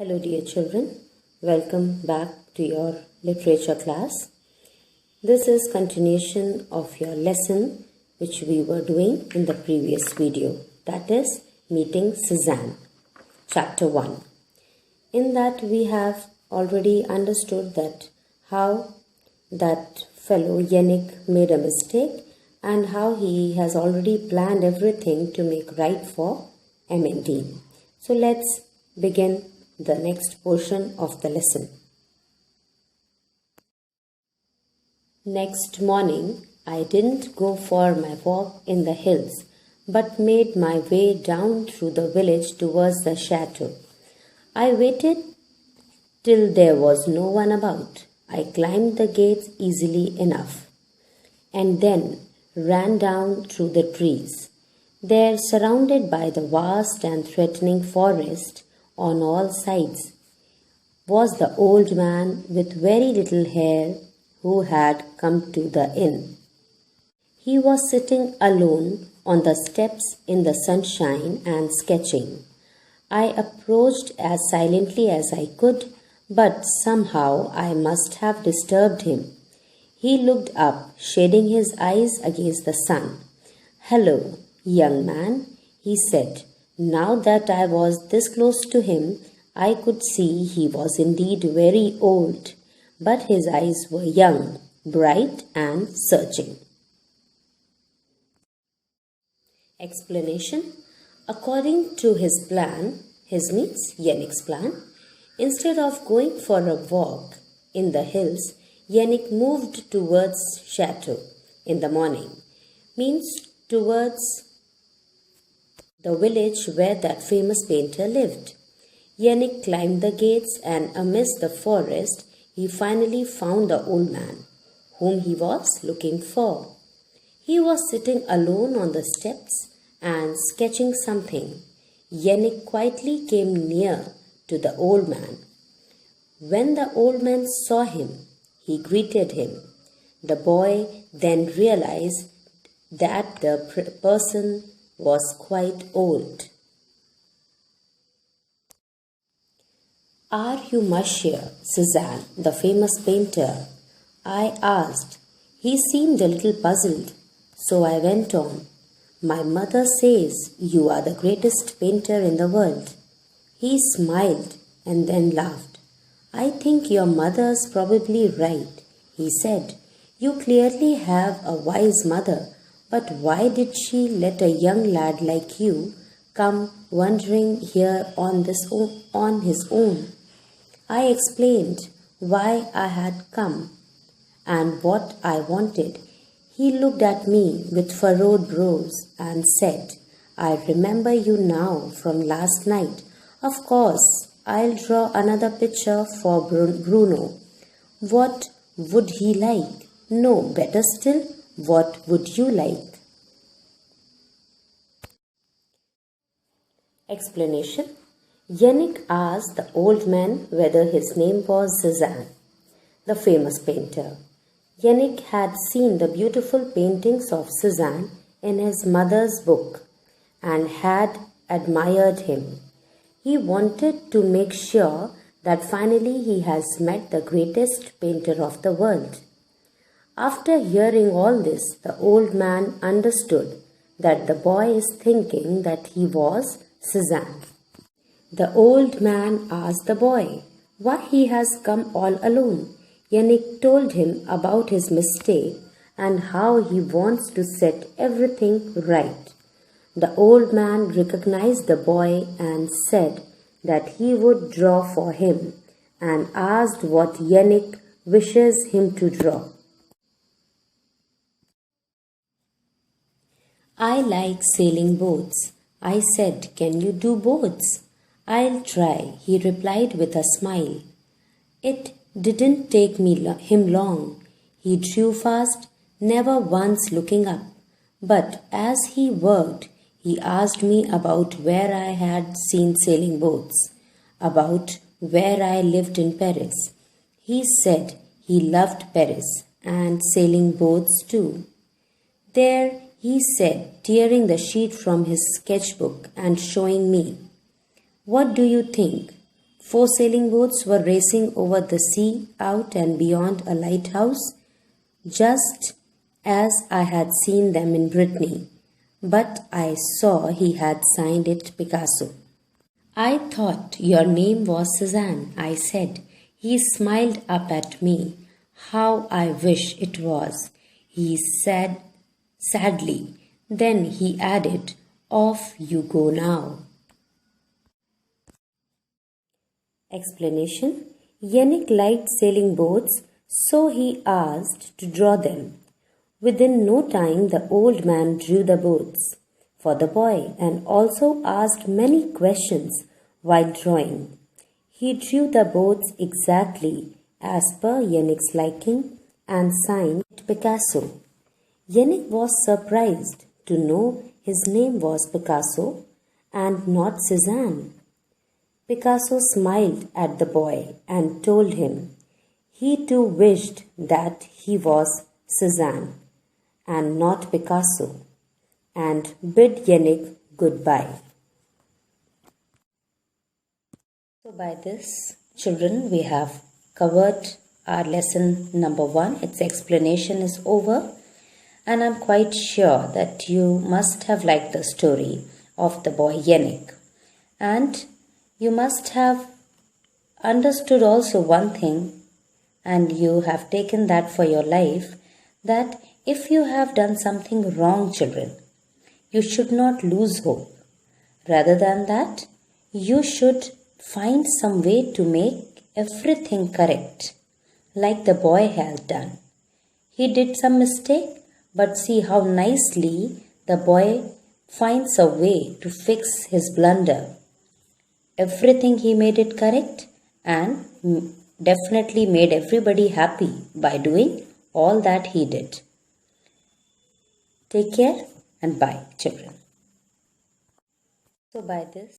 Hello dear children, welcome back to your literature class. This is continuation of your lesson which we were doing in the previous video, that is meeting Suzanne, chapter 1. In that we have already understood that how that fellow Yannick made a mistake and how he has already planned everything to make right for Amandine. So let's begin the next portion of the lesson. Next morning, I didn't go for my walk in the hills, but made my way down through the village towards the chateau. I waited till there was no one about. I climbed the gates easily enough, and then ran down through the trees. There, surrounded by the vast and threatening forest on all sides, was the old man with very little hair who had come to the inn. He was sitting alone on the steps in the sunshine and sketching. I approached as silently as I could, but somehow I must have disturbed him. He looked up, shading his eyes against the sun. "Hello, young man," he said. Now that I was this close to him, I could see he was indeed very old, but his eyes were young, bright and searching. Explanation. According to his plan, his means Yannick's plan, instead of going for a walk in the hills, Yannick moved towards chateau in the morning, means towards the village where that famous painter lived. Yannick climbed the gates, and amidst the forest he finally found the old man, whom he was looking for. He was sitting alone on the steps and sketching something. Yannick quietly came near to the old man. When the old man saw him, he greeted him. The boy then realized that the person was quite old. "Are you Monsieur Cézanne, the famous painter?" I asked. He seemed a little puzzled, so I went on. "My mother says you are the greatest painter in the world." He smiled and then laughed. "I think your mother's probably right," he said. "You clearly have a wise mother. But why did she let a young lad like you come wandering here on his own?" I explained why I had come and what I wanted. He looked at me with furrowed brows and said, "I remember you now from last night. Of course, I'll draw another picture for Bruno. What would he like? No, better still, what would you like?" Explanation. Yannick asked the old man whether his name was Cézanne, the famous painter. Yannick had seen the beautiful paintings of Cézanne in his mother's book and had admired him. He wanted to make sure that finally he has met the greatest painter of the world. After hearing all this, the old man understood that the boy is thinking that he was Cézanne. The old man asked the boy why he has come all alone. Yannick told him about his mistake and how he wants to set everything right. The old man recognized the boy and said that he would draw for him and asked what Yannick wishes him to draw. "I like sailing boats," I said. "Can you do boats?" "I'll try," he replied with a smile. It didn't take him long. He drew fast, never once looking up. But as he worked, he asked me about where I had seen sailing boats, about where I lived in Paris. He said he loved Paris and sailing boats too. "There," he said, tearing the sheet from his sketchbook and showing me. "What do you think? 4 sailing boats were racing over the sea out and beyond a lighthouse, just as I had seen them in Brittany, but I saw he had signed it Picasso. I thought your name was Cézanne, I said. He smiled up at me. How I wish it was, he said sadly. Then he added, Off you go now. Explanation. Yannick liked sailing boats, so he asked to draw them. Within no time, the old man drew the boats for the boy and also asked many questions while drawing. He drew the boats exactly as per Yannick's liking and signed Picasso. Yannick was surprised to know his name was Picasso and not Cézanne. Picasso smiled at the boy and told him he too wished that he was Cézanne and not Picasso, and bid Yannick goodbye. So by this, children, we have covered our lesson number 1. Its explanation is over, and I'm quite sure that you must have liked the story of the boy Yannick. And you must have understood also one thing, and you have taken that for your life, that if you have done something wrong, children, you should not lose hope. Rather than that, you should find some way to make everything correct, like the boy has done. He did some mistake, but see how nicely the boy finds a way to fix his blunder. Everything he made it correct and definitely made everybody happy by doing all that he did. Take care and bye, children. So by this,